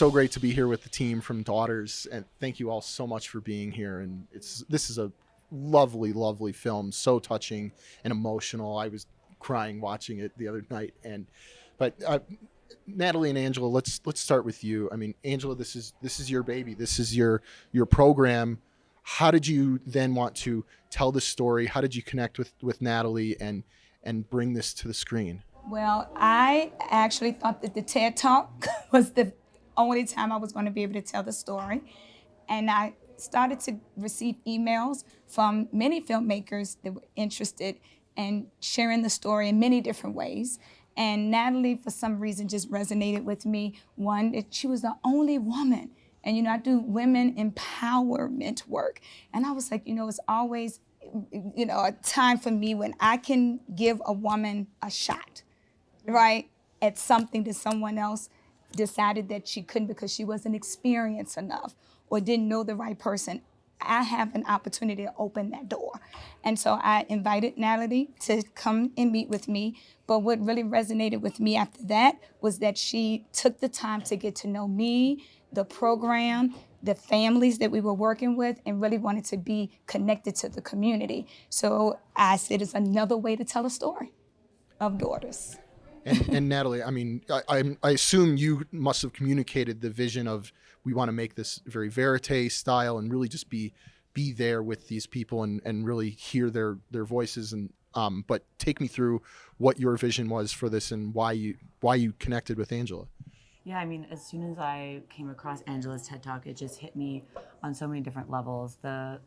so great to be here with the team from Daughters, and thank you all so much for being here. And this is a lovely, lovely film, so touching and emotional. I was crying watching it the other night. But Natalie and Angela, let's start with you. I mean, Angela, this is your baby. This is your program. How did you then want to tell the story? How did you connect with Natalie and bring this to the screen? Well, I actually thought that the TED Talk was the only time I was going to be able to tell the story. And I started to receive emails from many filmmakers that were interested in sharing the story in many different ways. And Natalie, for some reason, just resonated with me. One, that she was the only woman. And, you know, I do women empowerment work. And I was like, you know, it's always, you know, a time for me when I can give a woman a shot, right, at something that someone else decided that she couldn't because she wasn't experienced enough or didn't know the right person. I have an opportunity to open that door. And so I invited Natalie to come and meet with me. But what really resonated with me after that was that she took the time to get to know me, the program, the families that we were working with, and really wanted to be connected to the community. So I said it's another way to tell a story of Daughters. And Natalie, I mean, I assume you must have communicated the vision of, we want to make this very verite style and really just be there with these people and really hear their voices. And but take me through what your vision was for this and why you connected with Angela. Yeah, I mean, as soon as I came across Angela's TED Talk, it just hit me on so many different levels. The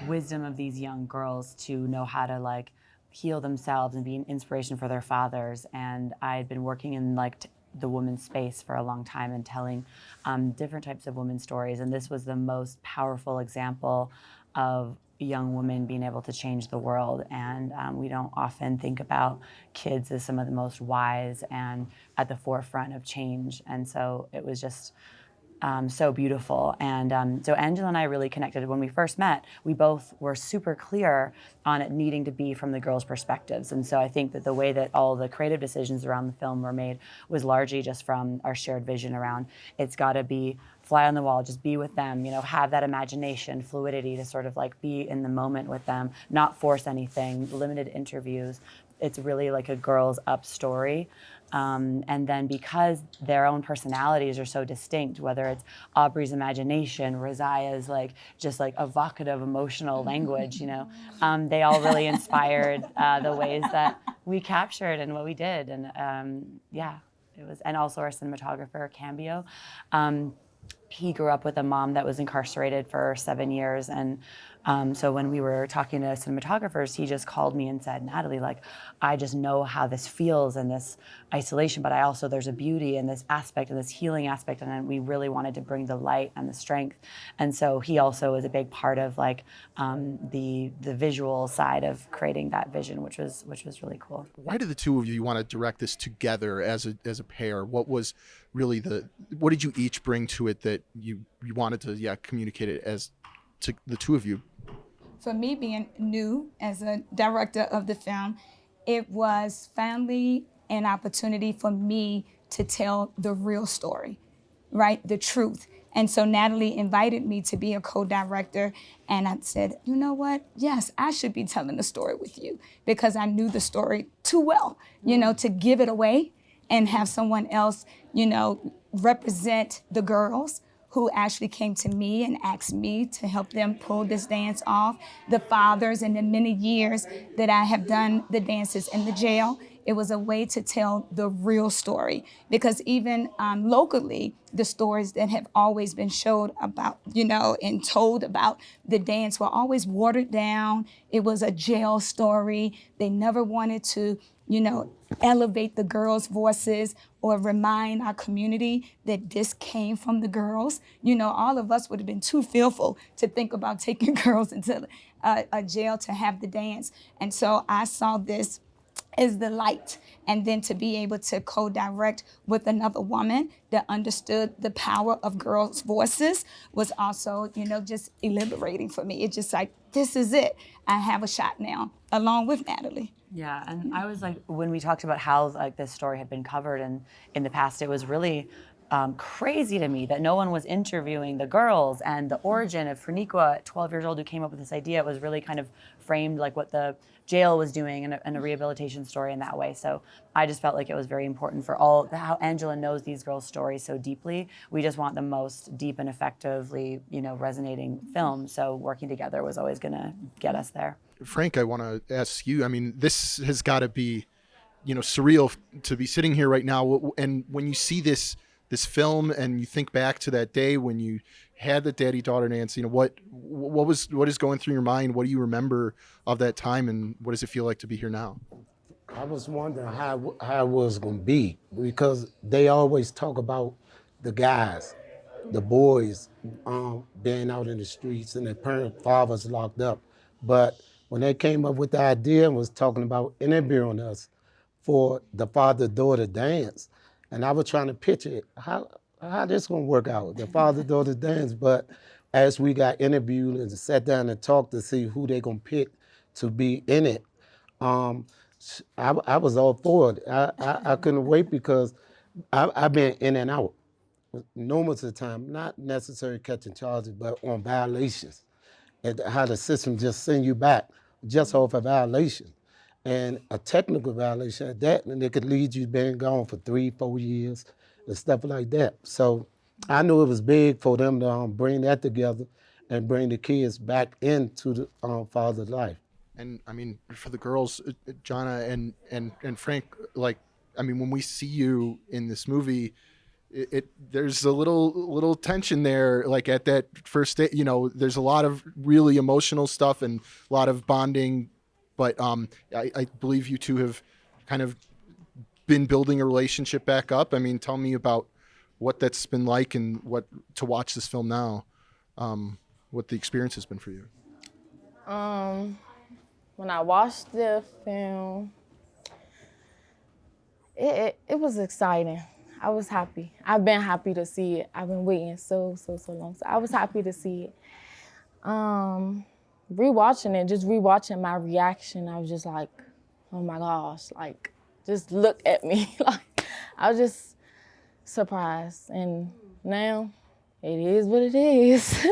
wisdom of these young girls to know how to like heal themselves and be an inspiration for their fathers. And I had been working in like the women's space for a long time and telling different types of women's stories. And this was the most powerful example of young women being able to change the world. And we don't often think about kids as some of the most wise and at the forefront of change. And so it was just so beautiful. And so Angela and I really connected. When we first met, we both were super clear on it needing to be from the girls' perspectives. And so I think that the way that all the creative decisions around the film were made was largely just from our shared vision around it's got to be fly on the wall, just be with them, you know, have that imagination, fluidity to sort of like be in the moment with them, not force anything, limited interviews. It's really like a girls up story. And then because their own personalities are so distinct, whether it's Aubrey's imagination, Rosaya's like just like evocative, emotional language, you know, they all really inspired the ways that we captured and what we did. And yeah, it was, and also our cinematographer, Cambio. He grew up with a mom that was incarcerated for 7 years. And so when we were talking to cinematographers, he just called me and said, Natalie, like, I just know how this feels in this isolation, but I also, there's a beauty in this aspect and this healing aspect. And then we really wanted to bring the light and the strength. And so he also is a big part of like the visual side of creating that vision, which was really cool. Why did the two of you want to direct this together as a pair? What was really what did you each bring to it that you wanted to communicate it as to the two of you? For me, being new as a director of the film, it was finally an opportunity for me to tell the real story, right? The truth. And so Natalie invited me to be a co-director, and I said, you know what? Yes, I should be telling the story with you because I knew the story too well, you know, to give it away and have someone else, you know, represent the girls who actually came to me and asked me to help them pull this dance off, the fathers, and the many years that I have done the dances in the jail. It was a way to tell the real story because even locally, the stories that have always been showed about, you know, and told about the dance were always watered down. It was a jail story. They never wanted to, you know, elevate the girls' voices or remind our community that this came from the girls. You know, all of us would have been too fearful to think about taking girls into a jail to have the dance. And so I saw this as the light, and then to be able to co-direct with another woman that understood the power of girls' voices was also, you know, just liberating for me. It's just like, this is it. I have a shot now, along with Natalie. Yeah, and I was like, when we talked about how like this story had been covered in the past, it was really crazy to me that no one was interviewing the girls, and the origin of Furniqua at 12 years old who came up with this idea. It was really kind of framed like what the jail was doing and a rehabilitation story in that way. So I just felt like it was very important for how Angela knows these girls' stories so deeply. We just want the most deep and effectively, resonating film. So working together was always going to get us there. Frank, I want to ask you, I mean, this has got to be, surreal to be sitting here right now. And when you see this film and you think back to that day when you had the daddy-daughter dance, what is going through your mind? What do you remember of that time, and what does it feel like to be here now? I was wondering how it was going to be, because they always talk about the guys, the boys being out in the streets and their fathers locked up. But when they came up with the idea and was talking about interviewing us for the father-daughter dance, and I was trying to picture it, how this gonna work out, the father-daughter dance. But as we got interviewed and sat down and talked to see who they gonna pick to be in it, I was all for it. I couldn't wait, because I've been in and out numerous of time, not necessarily catching charges, but on violations, and how the system just send you back just off a violation. And a technical violation at that, and it could lead you being gone for 3-4 years and stuff like that. So I knew it was big for them to bring that together and bring the kids back into the father's life. And I mean, for the girls, Jonna and Frank, like, I mean, when we see you in this movie, there's a little tension there, like at that first day, there's a lot of really emotional stuff and a lot of bonding. But I believe you two have kind of been building a relationship back up. I mean, tell me about what that's been like and what to watch this film now, what the experience has been for you. When I watched the film, it was exciting. I was happy. I've been happy to see it. I've been waiting so long. So I was happy to see it. Rewatching my reaction, I was just like, oh my gosh, like, just look at me. Like, I was just surprised. And now it is what it is.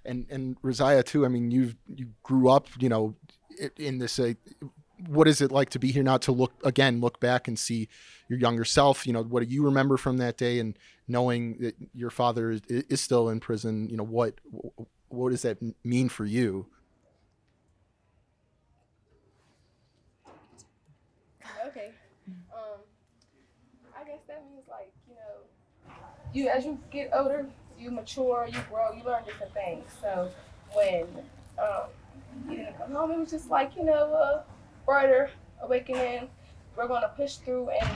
And Rosiah too, I mean, you grew up, in this, what is it like to be here now, to look back and see your younger self? What do you remember from that day, and knowing that your father is still in prison? What does that mean for you? Okay. I guess that means, like, you as you get older, you mature, you grow, you learn different things. So when you didn't come home, it was just like, a brighter awakening. We're going to push through and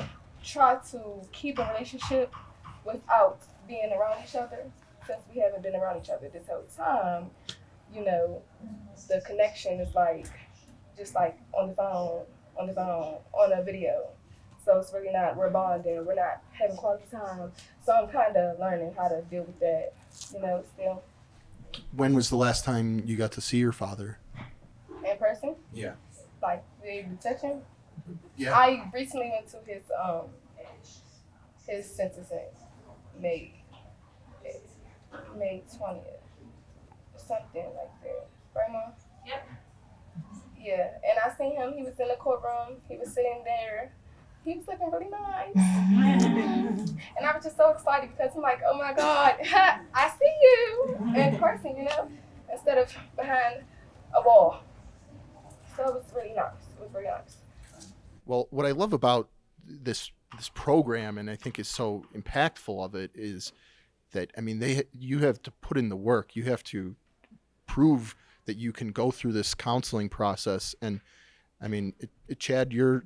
try to keep a relationship without being around each other. Since we haven't been around each other this whole time, the connection is like, just like on the phone, on a video. So it's really not, we're bonding, we're not having quality time. So I'm kind of learning how to deal with that, still. When was the last time you got to see your father? In person? Yeah. Like, be able to touch him? Yeah. I recently went to his sentencing, May 20th, something like that. Right, Mom? Yep. Yeah, and I seen him. He was in the courtroom. He was sitting there. He was looking really nice. And I was just so excited, because I'm like, oh my God, I see you in person, instead of behind a wall. So it was really nice. It was really nice. Well, what I love about this program, and I think is so impactful of it, is that, I mean, you have to put in the work. You have to prove that you can go through this counseling process. And I mean, Chad, your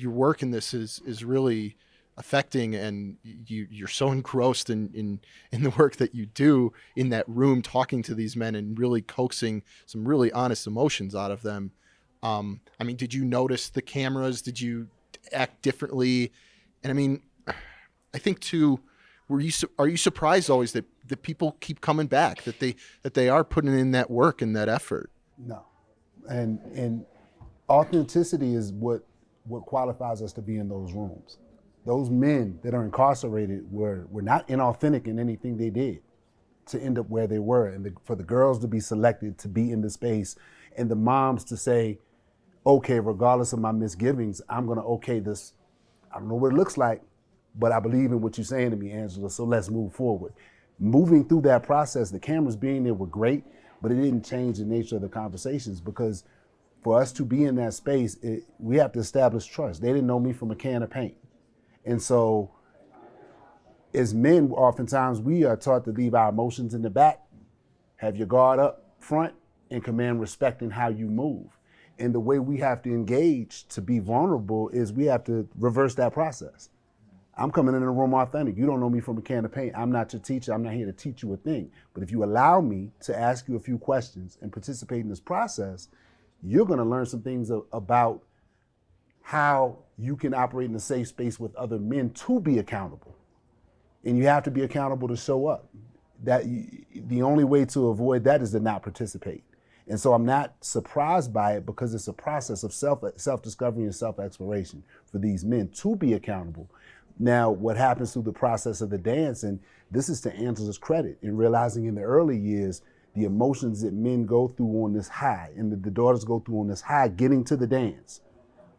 work in this is really affecting, and you're so engrossed in the work that you do in that room, talking to these men and really coaxing some really honest emotions out of them. I mean, did you notice the cameras? Did you act differently? And I mean, I think too, are you surprised always that people keep coming back, that they are putting in that work and that effort? No, and authenticity is what qualifies us to be in those rooms. those men that are incarcerated were not inauthentic in anything they did to end up where they were. And for the girls to be selected to be in the space and the moms to say, okay, regardless of my misgivings, I'm gonna okay this. I don't know what it looks like, but I believe in what you're saying to me, Angela, so let's move forward. Moving through that process, the cameras being there were great, but it didn't change the nature of the conversations, because for us to be in that space, we have to establish trust. They didn't know me from a can of paint. And so as men, oftentimes we are taught to leave our emotions in the back, have your guard up front, and command respect in how you move. And the way we have to engage to be vulnerable is we have to reverse that process. I'm coming in the room authentic. You don't know me from a can of paint. I'm not your teacher. I'm not here to teach you a thing. But if you allow me to ask you a few questions and participate in this process, you're gonna learn some things about how you can operate in a safe space with other men to be accountable. And you have to be accountable to show up. The only way to avoid that is to not participate. And so I'm not surprised by it, because it's a process of self-discovery and self-exploration for these men to be accountable. Now, what happens through the process of the dance, and this is to Angela's credit, in realizing in the early years, the emotions that men go through on this high, and the daughters go through on this high, getting to the dance.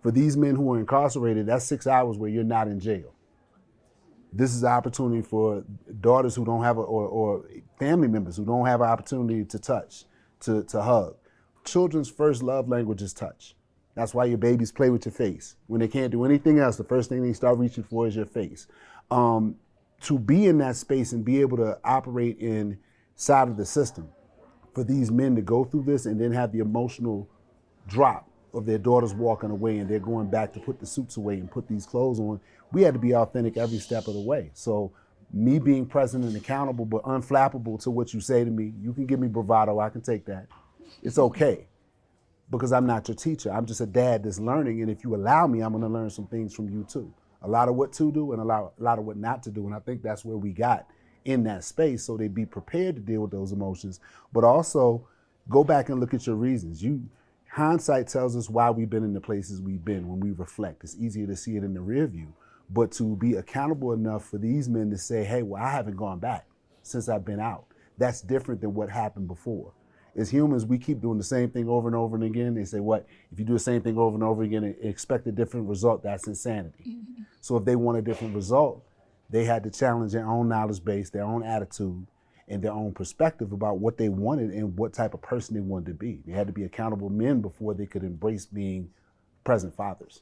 For these men who are incarcerated, that's 6 hours where you're not in jail. This is an opportunity for daughters who don't have, or family members who don't have an opportunity to touch, to hug. Children's first love language is touch. That's why your babies play with your face. When they can't do anything else, the first thing they start reaching for is your face. To be in that space and be able to operate inside of the system, for these men to go through this and then have the emotional drop of their daughters walking away and they're going back to put the suits away and put these clothes on, we had to be authentic every step of the way. So me being present and accountable, but unflappable to what you say to me, you can give me bravado, I can take that. It's okay, because I'm not your teacher. I'm just a dad that's learning, and if you allow me, I'm gonna learn some things from you too. A lot of what to do and a lot of what not to do, and I think that's where we got in that space, so they'd be prepared to deal with those emotions, but also go back and look at your reasons. Hindsight tells us why we've been in the places we've been when we reflect. It's easier to see it in the rear view, but to be accountable enough for these men to say, hey, well, I haven't gone back since I've been out. That's different than what happened before. As humans, we keep doing the same thing over and over and again. They say, what? If you do the same thing over and over again and expect a different result, that's insanity. Mm-hmm. So if they want a different result, they had to challenge their own knowledge base, their own attitude, and their own perspective about what they wanted and what type of person they wanted to be. They had to be accountable men before they could embrace being present fathers.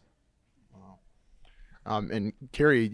And Kerry,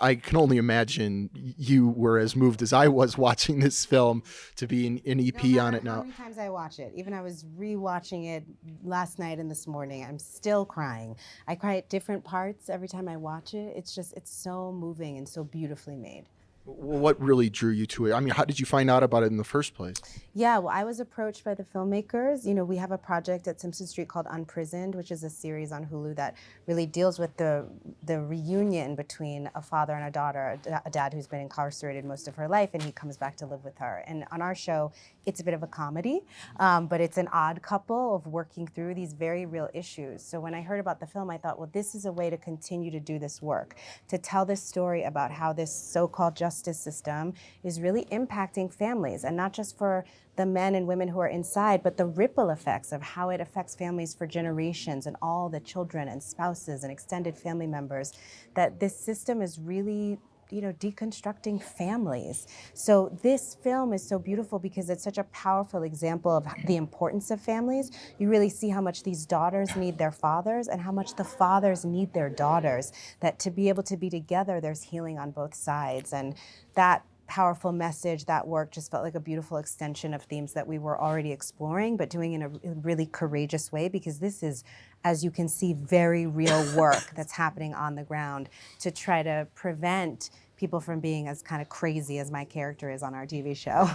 I can only imagine you were as moved as I was watching this film to be an EP on it now. How many times I watch it, even I was rewatching it last night and this morning, I'm still crying. I cry at different parts every time I watch it. It's so moving and so beautifully made. Well, what really drew you to it? I mean, how did you find out about it in the first place? Yeah, well, I was approached by the filmmakers. We have a project at Simpson Street called Unprisoned, which is a series on Hulu that really deals with the reunion between a father and a daughter, a dad who's been incarcerated most of her life, and he comes back to live with her. And on our show, it's a bit of a comedy, but it's an odd couple of working through these very real issues. So when I heard about the film, I thought, well, this is a way to continue to do this work, to tell this story about how this so-called justice system is really impacting families, and not just for the men and women who are inside, but the ripple effects of how it affects families for generations and all the children and spouses and extended family members, that this system is really deconstructing families. So this film is so beautiful because it's such a powerful example of the importance of families. You really see how much these daughters need their fathers and how much the fathers need their daughters, that to be able to be together, there's healing on both sides. And that powerful message, that work just felt like a beautiful extension of themes that we were already exploring, but doing in a really courageous way, because this is, as you can see, very real work that's happening on the ground to try to prevent people from being as kind of crazy as my character is on our TV show.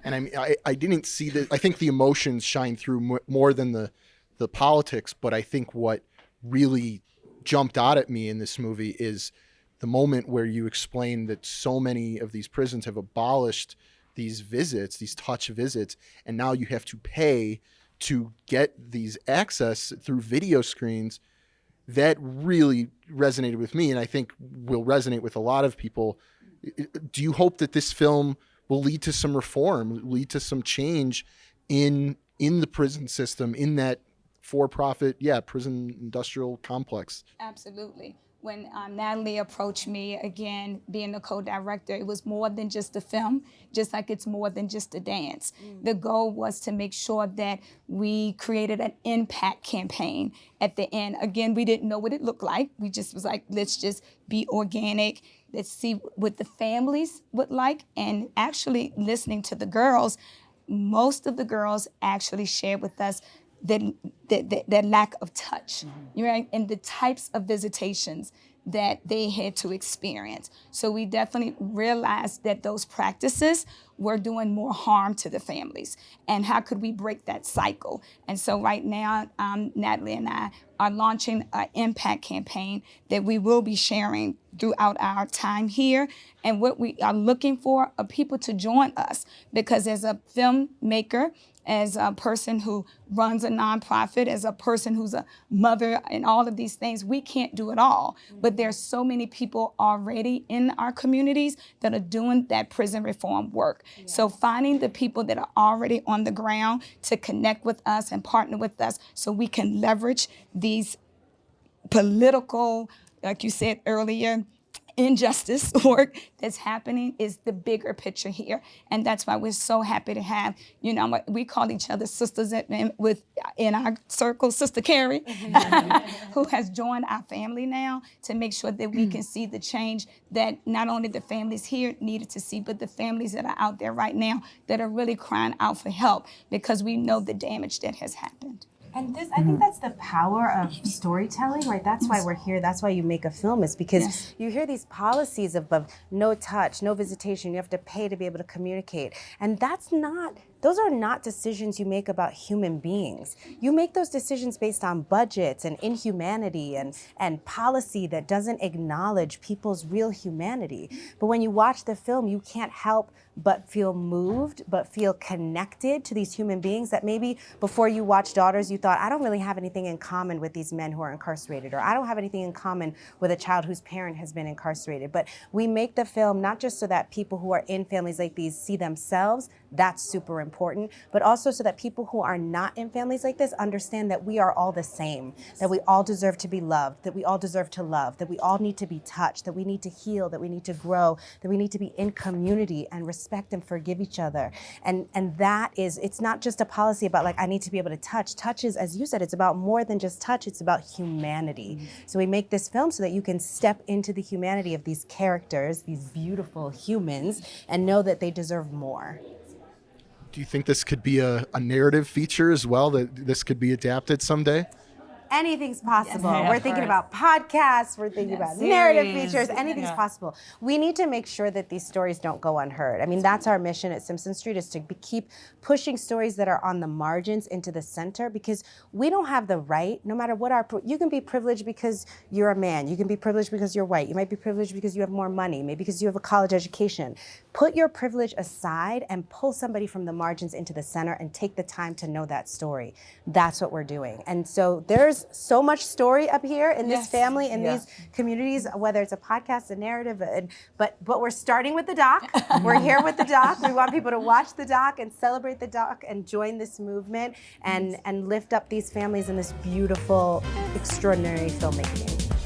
And I mean, I didn't see I think the emotions shine through more than the politics, but I think what really jumped out at me in this movie is the moment where you explain that so many of these prisons have abolished these visits, these touch visits, and now you have to pay to get these access through video screens. that really resonated with me, and I think will resonate with a lot of people. Do you hope that this film will lead to some reform, lead to some change in the prison system, in that for-profit, prison industrial complex? Absolutely. When Natalie approached me, again, being the co-director, it was more than just a film, just like it's more than just a dance. The goal was to make sure that we created an impact campaign at the end. Again, we didn't know what it looked like. We just was like, let's just be organic. Let's see what the families would like. And actually listening to the girls, most of the girls actually shared with us that lack of touch, right? And the types of visitations that they had to experience. So we definitely realized that those practices were doing more harm to the families. And how could we break that cycle? And so right now, Natalie and I are launching an impact campaign that we will be sharing throughout our time here. And what we are looking for are people to join us, because as a filmmaker, as a person who runs a nonprofit, as a person who's a mother, and all of these things, we can't do it all. But there's so many people already in our communities that are doing that prison reform work. So finding the people that are already on the ground to connect with us and partner with us so we can leverage these political, like you said earlier, injustice work that's happening is the bigger picture here. And that's why we're so happy to have, we call each other sisters in our circle, Sister Kerry, who has joined our family now to make sure that we can see the change that not only the families here needed to see, but the families that are out there right now that are really crying out for help, because we know the damage that has happened. And I think that's the power of storytelling, right? That's why we're here. That's why you make a film, is because you hear these policies of no touch, no visitation, you have to pay to be able to communicate. And those are not decisions you make about human beings. You make those decisions based on budgets and inhumanity and policy that doesn't acknowledge people's real humanity. But when you watch the film, you can't help but feel moved, but feel connected to these human beings that maybe before you watched Daughters, you thought, I don't really have anything in common with these men who are incarcerated, or I don't have anything in common with a child whose parent has been incarcerated. But we make the film not just so that people who are in families like these see themselves, that's super important, but also so that people who are not in families like this understand that we are all the same, that we all deserve to be loved, that we all deserve to love, that we all need to be touched, that we need to heal, that we need to grow, that we need to be in community and respect and forgive each other. And that is, it's not just a policy about like, I need to be able to touch. Touch is, as you said, it's about more than just touch, it's about humanity. So we make this film so that you can step into the humanity of these characters, these beautiful humans, and know that they deserve more. Do you think this could be a narrative feature as well, that this could be adapted someday? Anything's possible. Yes, we're thinking about podcasts, we're thinking about narrative features, anything's possible. We need to make sure that these stories don't go unheard. I mean, that's our mission at Simpson Street, is to keep pushing stories that are on the margins into the center, because we don't have the right, no matter what you can be privileged because you're a man, you can be privileged because you're white, you might be privileged because you have more money, maybe because you have a college education. Put your privilege aside and pull somebody from the margins into the center and take the time to know that story. That's what we're doing. And so there's so much story up here in this family, in these communities, whether it's a podcast, a narrative, but we're starting with the doc. We're here with the doc. We want people to watch the doc and celebrate the doc and join this movement and lift up these families in this beautiful, extraordinary filmmaking.